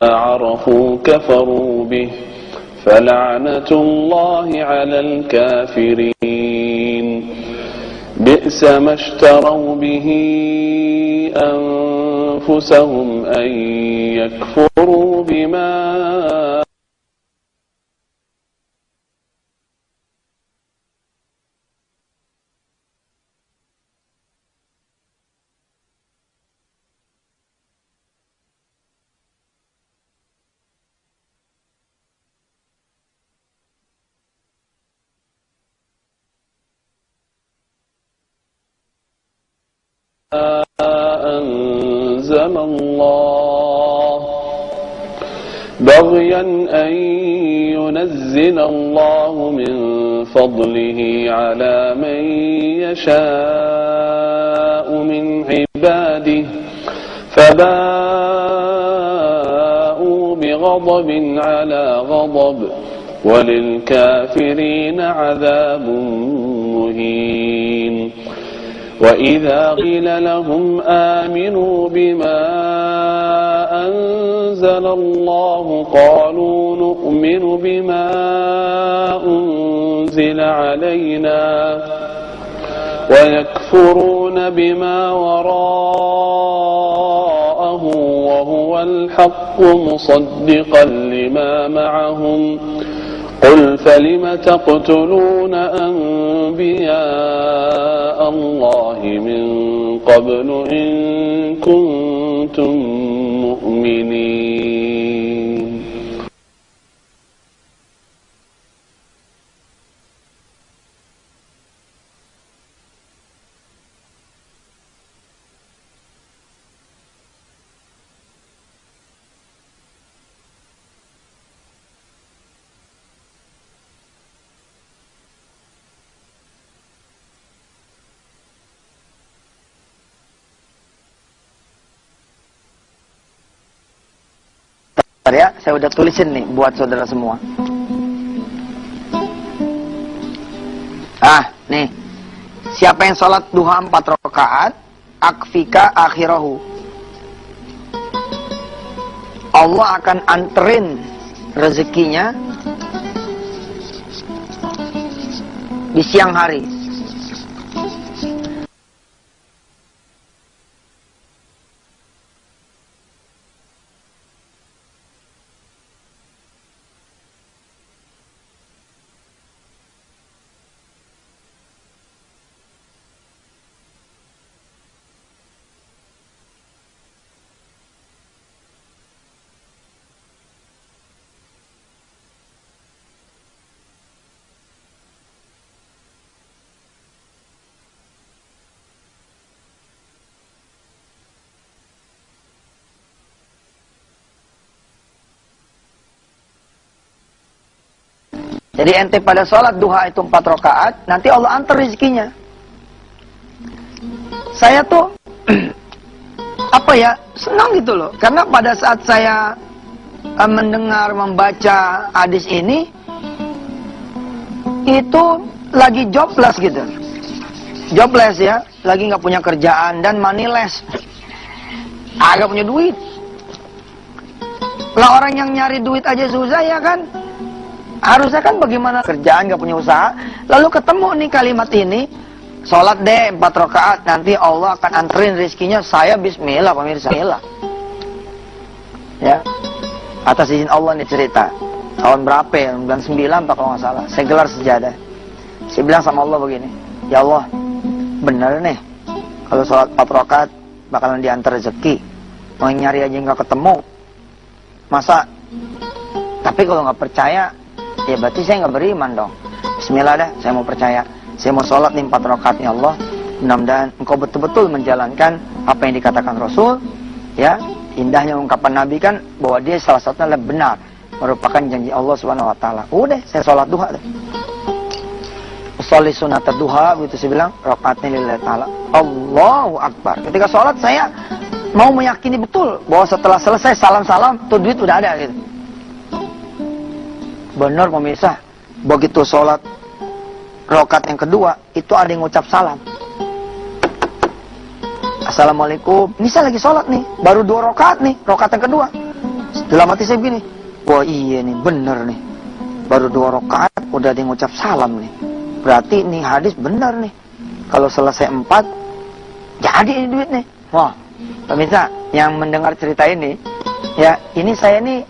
عرفوا كفروا به فلعنة الله على الكافرين بئس ما اشتروا به أنفسهم أن يكفروا بما أنزل الله بغيا أن ينزل الله من فضله على من يشاء من عباده فباءوا بغضب على غضب وللكافرين عذاب مهين وإذا قيل لهم آمنوا بما أنزل الله قالوا نؤمن بما أنزل علينا ويكفرون بما وراءه وهو الحق مصدقا لما معهم قل فلم تقتلون أنبياء الله من قبل إن كنتم مؤمنين. Ya, saya udah tulisin nih buat saudara semua. Nih. Siapa yang sholat duha 4 rakaat, akfika akhirahu. Allah akan anterin rezekinya di siang hari. Jadi ente pada sholat duha itu 4 rakaat, nanti Allah antar rezekinya. Saya tuh senang gitu loh. Karena pada saat saya mendengar, membaca hadis ini, itu lagi jobless gitu. Jobless ya, lagi nggak punya kerjaan dan moneyless. Agak punya duit. Lah orang yang nyari duit aja susah ya kan? Harusnya kan bagaimana kerjaan gak punya usaha. Lalu ketemu nih kalimat ini, sholat deh 4 rakaat, nanti Allah akan anterin rezekinya. Saya bismillah pemirsa. Ya, atas izin Allah nih cerita. Tahun berapa ya? 99 apa kalau gak salah. Saya gelar sejadah. Saya bilang sama Allah begini, ya Allah, bener nih kalau sholat 4 rakaat bakalan diantar rezeki. Mau nyari aja gak ketemu. Masa? Tapi kalau gak percaya, ya berarti saya nggak beriman dong. Bismillah dah, saya mau percaya. Saya mau sholat nih 4 rakaat ya Allah. Mudah-mudahan engkau betul-betul menjalankan apa yang dikatakan Rasul. Ya, indahnya ungkapan Nabi kan bahwa dia salah satunya adalah benar, merupakan janji Allah Subhanahu Wa Taala. Udah, saya sholat duha deh. Sholli sunat duha, begitu saya bilang rakaatnya lillahi taala. Allahu Akbar. Ketika sholat saya mau meyakini betul bahwa setelah selesai salam-salam tuh duit udah ada gitu. Benar pemirsa, begitu sholat rakaat yang kedua, itu ada yang ngucap salam. Assalamualaikum. Ini saya lagi sholat nih, baru 2 rakaat nih, rakaat yang kedua. Dalam hati saya begini, wah iya nih, bener nih. Baru 2 rakaat udah ada yang ngucap salam nih. Berarti nih hadis bener nih. Kalau selesai 4, jadi ini duit nih. Wah, pemirsa yang mendengar cerita ini, ya ini saya nih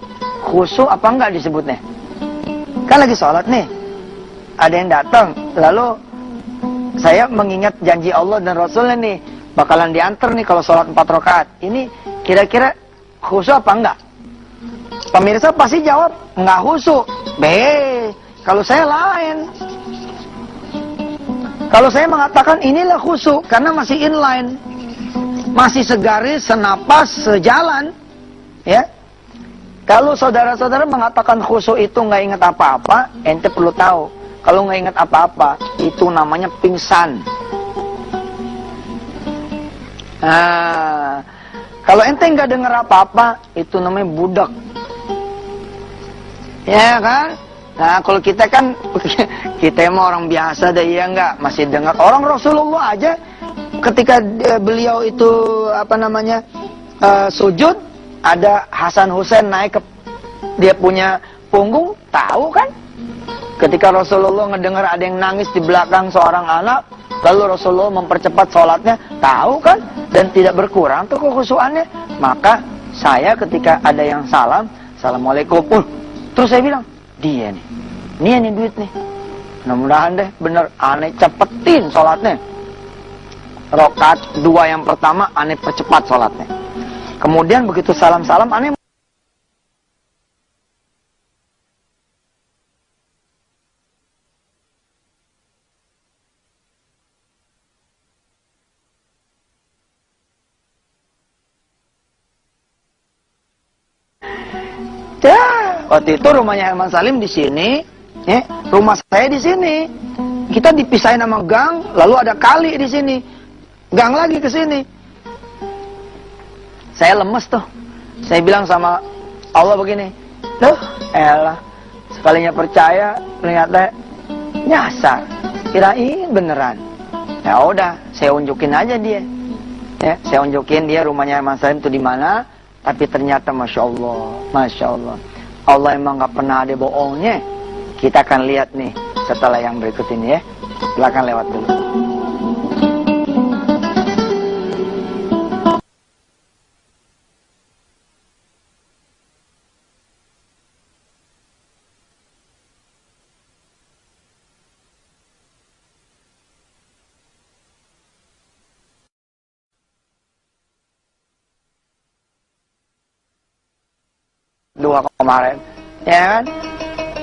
khusyuk apa enggak disebutnya? Kan lagi sholat nih, ada yang datang, lalu saya mengingat janji Allah dan Rasulnya nih, bakalan diantar nih kalau sholat 4 rakaat. Ini kira-kira khusyuk apa enggak? Pemirsa pasti jawab, enggak khusyuk. Kalau saya lain. Kalau saya mengatakan inilah khusyuk, karena masih inline. Masih segaris, senapas, sejalan. Ya. Kalau saudara-saudara mengatakan khusyuk itu nggak ingat apa-apa, ente perlu tahu. Kalau nggak ingat apa-apa, itu namanya pingsan. Nah, kalau ente nggak dengar apa-apa, itu namanya budak. Ya kan? Nah, kalau kita kan, kita emang orang biasa deh, ya nggak? Masih dengar. Orang Rasulullah aja, ketika beliau itu, sujud, ada Hasan Husain naik ke dia punya punggung, tahu kan? Ketika Rasulullah ngedengar ada yang nangis di belakang seorang anak, lalu Rasulullah mempercepat sholatnya, tahu kan? Dan tidak berkurang tuh kekhusyuannya. Maka saya ketika ada yang salam, Assalamualaikum, terus saya bilang, dia nih duit nih. Mudah-mudahan deh bener, aneh cepetin sholatnya. Rakaat 2 yang pertama, aneh percepat sholatnya. Kemudian begitu salam-salam, aneh waktu itu rumahnya Herman Salim di sini, rumah saya di sini. Kita dipisahin sama gang, lalu ada kali di sini. Gang lagi ke sini. Saya lemes tuh. Saya bilang sama Allah begini, "Loh, elah, sekalinya percaya, ternyata nyasar. Kirain beneran." Ya udah, saya unjukin aja dia. Ya, saya unjukin dia rumahnya Herman Salim itu di mana, tapi ternyata Masya Allah. Allah emang gak pernah ada bohongnya. Kita akan lihat nih setelah yang berikut ini ya. Silakan lewat dulu. Dua kemarin, ya kan?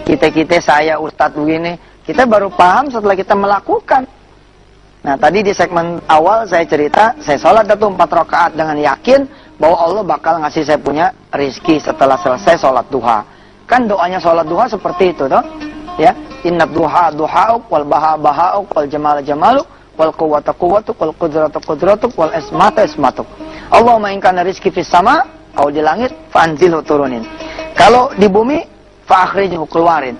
Kita saya Ustadz begini, kita baru paham setelah kita melakukan. Nah tadi di segmen awal saya cerita, saya sholat itu 4 rakaat dengan yakin bahwa Allah bakal ngasih saya punya rizki setelah selesai sholat duha. Kan doanya sholat duha seperti itu toh, ya. Inna duha duhauk, wal baha bahauk, wal jamal jamaluk, wal quwwata quwwatuk, wal qudratu qudratuk, wal ismata ismatuk. Allahumma in kana rizki fis sama, kalau di langit, fa'anzilhu turunin. Kalau di bumi, fa'akhrijhu keluarin.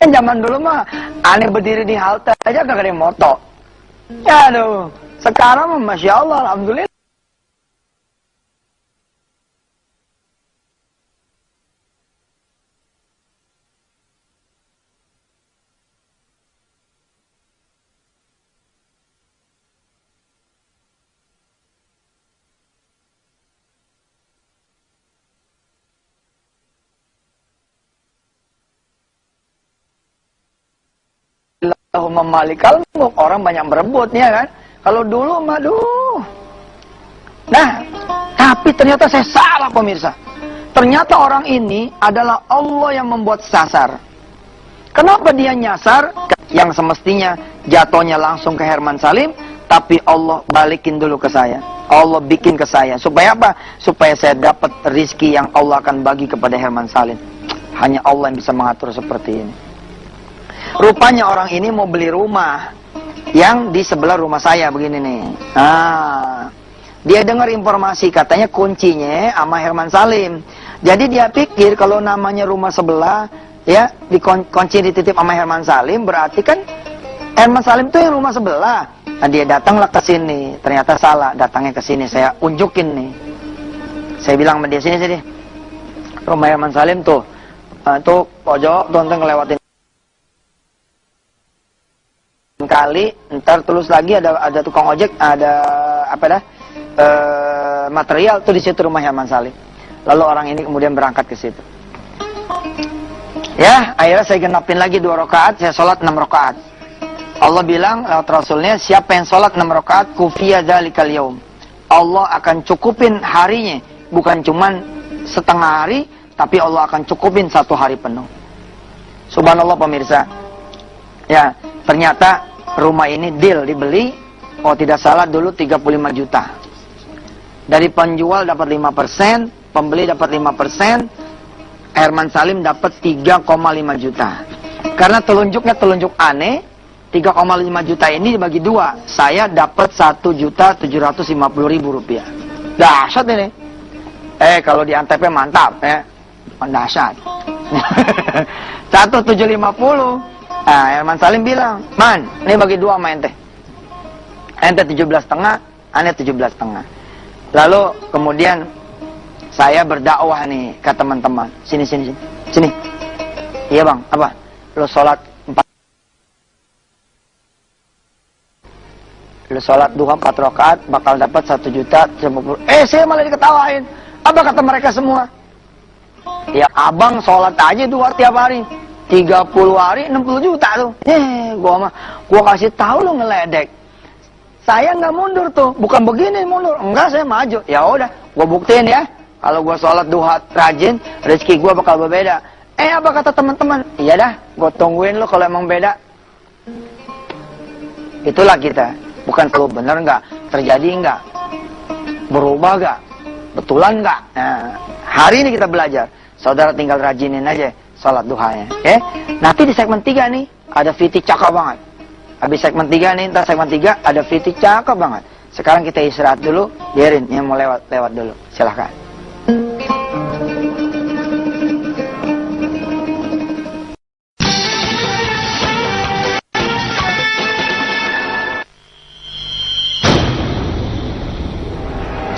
Kan zaman dulu mah aneh berdiri di halte aja gak ada yang moto. Ya aduh, sekarang Masya Allah, Alhamdulillah. Allahumma malikal orang banyak berebut ya kan. Kalau dulu aduh. Nah, tapi ternyata saya salah pemirsa. Ternyata orang ini adalah Allah yang membuat sasar. Kenapa dia nyasar? Yang semestinya jatuhnya langsung ke Herman Salim, tapi Allah balikin dulu ke saya. Allah bikin ke saya. Supaya apa? Supaya saya dapat rizki yang Allah akan bagi kepada Herman Salim. Hanya Allah yang bisa mengatur seperti ini. Rupanya orang ini mau beli rumah yang di sebelah rumah saya begini nih. Nah, dia dengar informasi katanya kuncinya sama Herman Salim. Jadi dia pikir kalau namanya rumah sebelah ya kunci dititip sama Herman Salim, berarti kan Herman Salim itu yang rumah sebelah. Nah, dia datanglah ke sini, ternyata salah, datangnya ke sini. Saya unjukin nih. Saya bilang sama dia, sini. Rumah Herman Salim tuh. Tuh pojok, tuh ngelewatin kali, ntar terus lagi ada tukang ojek, ada material tuh di situ rumah Herman Salim. Lalu orang ini kemudian berangkat ke situ. Ya, akhirnya saya genapin lagi 2 rakaat, saya sholat 6 rakaat. Allah bilang lewat Rasulnya, siapa yang sholat 6 rakaat, kufiya dzalikal yaum. Allah akan cukupin harinya, bukan cuman setengah hari, tapi Allah akan cukupin 1 hari penuh. Subhanallah pemirsa. Ya, ternyata rumah ini deal dibeli, oh tidak salah dulu 35 juta. Dari penjual dapat 5%, pembeli dapat 5%, Herman Salim dapat 3,5 juta. Karena telunjuknya telunjuk aneh, 3,5 juta ini dibagi 2, saya dapat 1.750.000 rupiah. Dahsyat ini. Kalau di Antep mantap ya. Dahsyat. 1.750. Nah, Herman Salim bilang, "Man, ini bagi 2 sama ente. Ente 17,5, ane 17,5." Lalu kemudian saya berdakwah nih ke teman-teman. Sini. Iya bang, apa? Lu sholat 4 rakaat bakal dapat 1.050.000. Saya malah diketawain. Apa kata mereka semua? Ya abang sholat aja 2 tiap hari. 30 hari 60 juta tuh. Gua kasih tahu lu ngeledek. Saya nggak mundur tuh, bukan begini mundur. Enggak, saya maju. Ya udah, gua buktiin ya. Kalau gua sholat duha rajin, rezeki gua bakal berbeda. Apa kata teman-teman? Iya dah, gua tungguin lu kalau emang beda. Itulah kita. Bukan perlu bener nggak, terjadi nggak, berubah nggak, betulan nggak. Nah, hari ini kita belajar. Saudara tinggal rajinin aja sholat duhanya. Nanti di segmen 3 nih ada fitik cakep banget. Habis segmen 3 nih, ntar segmen 3 ada fitik cakep banget. Sekarang kita istirahat dulu, biarin yang mau lewat dulu. Silahkan.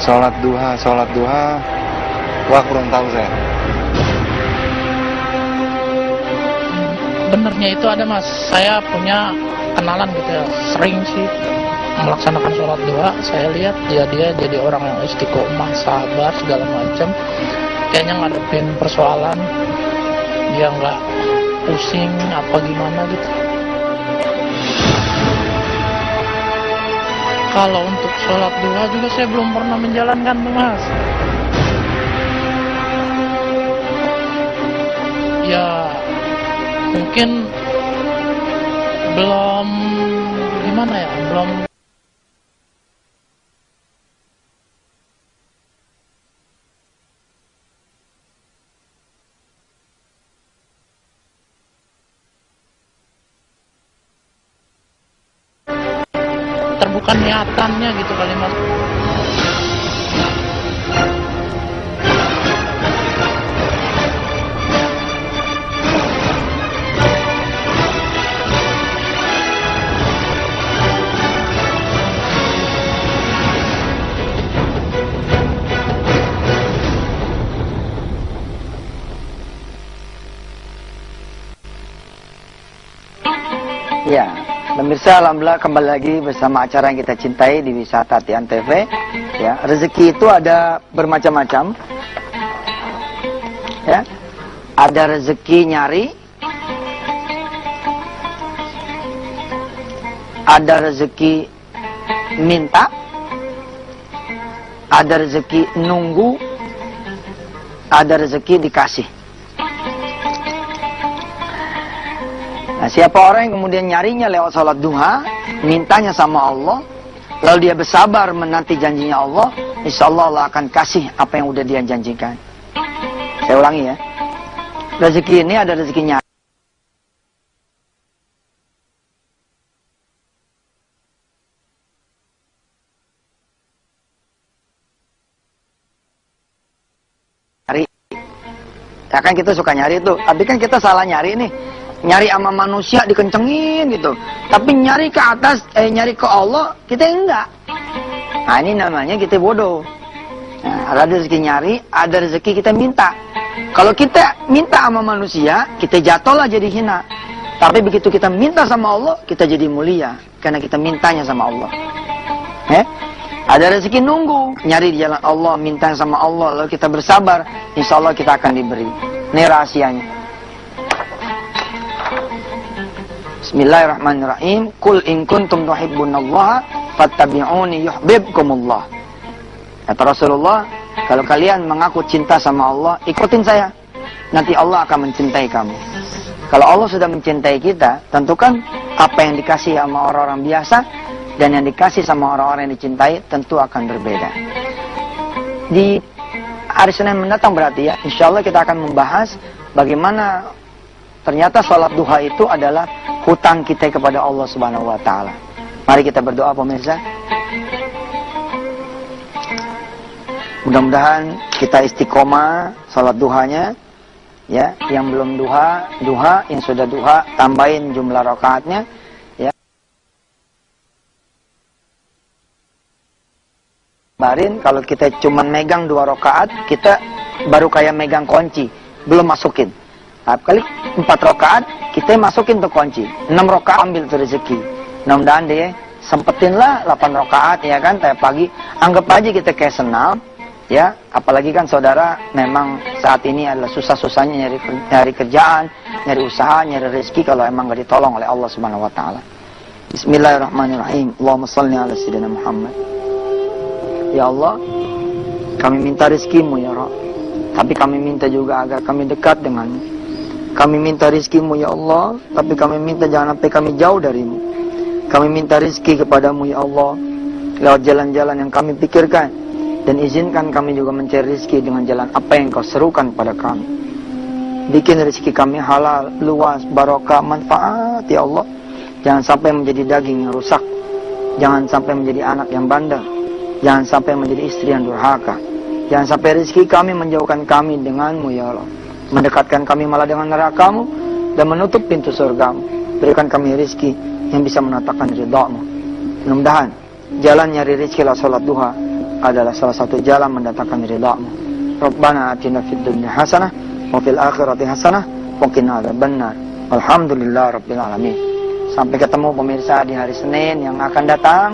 Sholat duha, wah kurang tahu saya. Benernya itu ada mas, saya punya kenalan gitu ya, sering sih melaksanakan sholat duha. Saya lihat dia jadi orang yang istiqomah, sabar segala macam. Kayaknya ngadepin persoalan dia nggak pusing apa gimana gitu. Kalau untuk sholat duha juga saya belum pernah menjalankan tuh mas. Ya mungkin belum gimana ya, belum terbuka niatannya gitu kali mas. Ya, pemirsa, alhamdulillah kembali lagi bersama acara yang kita cintai di Wisata Tian TV. Ya, rezeki itu ada bermacam-macam. Ya, ada rezeki nyari, ada rezeki minta, ada rezeki nunggu, ada rezeki dikasih. Nah, siapa orang yang kemudian nyarinya lewat sholat duha, mintanya sama Allah, lalu dia bersabar menanti janjinya Allah, insya Allah Allah akan kasih apa yang udah dia janjikan. Saya ulangi ya, rezeki ini ada rezeki nyari. Ya kan kita suka nyari itu, tapi kan kita salah nyari nih. Nyari sama manusia dikencengin gitu. Tapi nyari ke atas, nyari ke Allah, kita enggak. Nah ini namanya kita bodoh. Nah, ada rezeki nyari, ada rezeki kita minta. Kalau kita minta sama manusia, kita jatuhlah jadi hina. Tapi begitu kita minta sama Allah, kita jadi mulia. Karena kita mintanya sama Allah. Ada rezeki nunggu, nyari di jalan Allah, minta sama Allah, lalu kita bersabar, insya Allah kita akan diberi. Ini rahasianya. Bismillahirrahmanirrahim. Qul in kuntum tuhibbunallaha fattabi'uni yuhibbukumullah. Kata Rasulullah, kalau kalian mengaku cinta sama Allah, ikutin saya. Nanti Allah akan mencintai kamu. Kalau Allah sudah mencintai kita, tentu kan apa yang dikasih sama orang-orang biasa dan yang dikasih sama orang-orang yang dicintai tentu akan berbeda. Di hari Senin mendatang berarti ya, insya Allah kita akan membahas bagaimana ternyata sholat duha itu adalah hutang kita kepada Allah Subhanahu wa Ta'ala. Mari kita berdoa pemirsa. Mudah-mudahan kita istiqomah sholat duhanya. Ya, yang belum duha, duha, yang sudah duha, tambahin jumlah rakaatnya. Ya. Barin, kalau kita cuma megang 2 rakaat, kita baru kayak megang kunci, belum masukin. Kali 4 rakaat, kita masukin tuh kunci. 6 rakaat ambil tuh rezeki. Mudah-mudahan deh, sempetinlah 8 rakaat ya kan, tiap pagi. Anggap aja kita kayak senam. Ya, apalagi kan saudara memang saat ini adalah susah-susahnya nyari kerjaan, nyari usaha, nyari rezeki kalau emang gak ditolong oleh Allah Subhanahu wa Ta'ala. Bismillahirrahmanirrahim. Allahumma salli ala sayyidina Muhammad. Ya Allah, kami minta rezekimu ya Rabb. Tapi kami minta juga agar kami dekat denganmu. Kami minta rezekimu ya Allah, tapi kami minta jangan sampai kami jauh darimu. Kami minta rezeki kepadamu ya Allah, lewat jalan-jalan yang kami pikirkan. Dan izinkan kami juga mencari rezeki dengan jalan apa yang kau serukan pada kami. Bikin rezeki kami halal, luas, barokah, manfaat ya Allah. Jangan sampai menjadi daging yang rusak. Jangan sampai menjadi anak yang bandel. Jangan sampai menjadi istri yang durhaka. Jangan sampai rezeki kami menjauhkan kami denganmu ya Allah. Mendekatkan kami malah dengan nerakamu dan menutup pintu surgamu. Berikan kami rezeki yang bisa menatakan ridhamu. Mudah-mudahan jalan nyari rezeki lah salat duha adalah salah satu jalan mendatangkan ridhamu. Rabbana atina fid dunya hasanah wa fil akhirati hasanah wa qina adzabannar. Alhamdulillah rabbil alamin. Sampai ketemu pemirsa di hari Senin yang akan datang.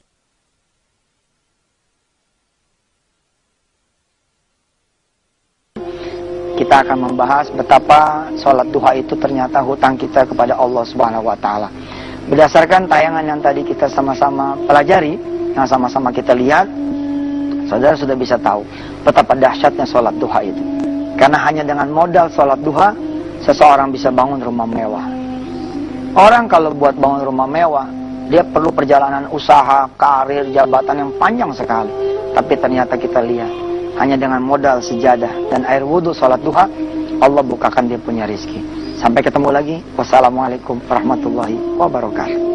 Kita akan membahas betapa sholat duha itu ternyata hutang kita kepada Allah Subhanahu wa Ta'ala. Berdasarkan tayangan yang tadi kita sama-sama pelajari, yang sama-sama kita lihat, saudara sudah bisa tahu betapa dahsyatnya sholat duha itu. Karena hanya dengan modal sholat duha, seseorang bisa bangun rumah mewah. Orang kalau buat bangun rumah mewah, dia perlu perjalanan usaha, karir, jabatan yang panjang sekali. Tapi ternyata kita lihat, hanya dengan modal sejadah dan air wudhu sholat duha, Allah bukakan dia punya rizki. Sampai ketemu lagi. Wassalamualaikum warahmatullahi wabarakatuh.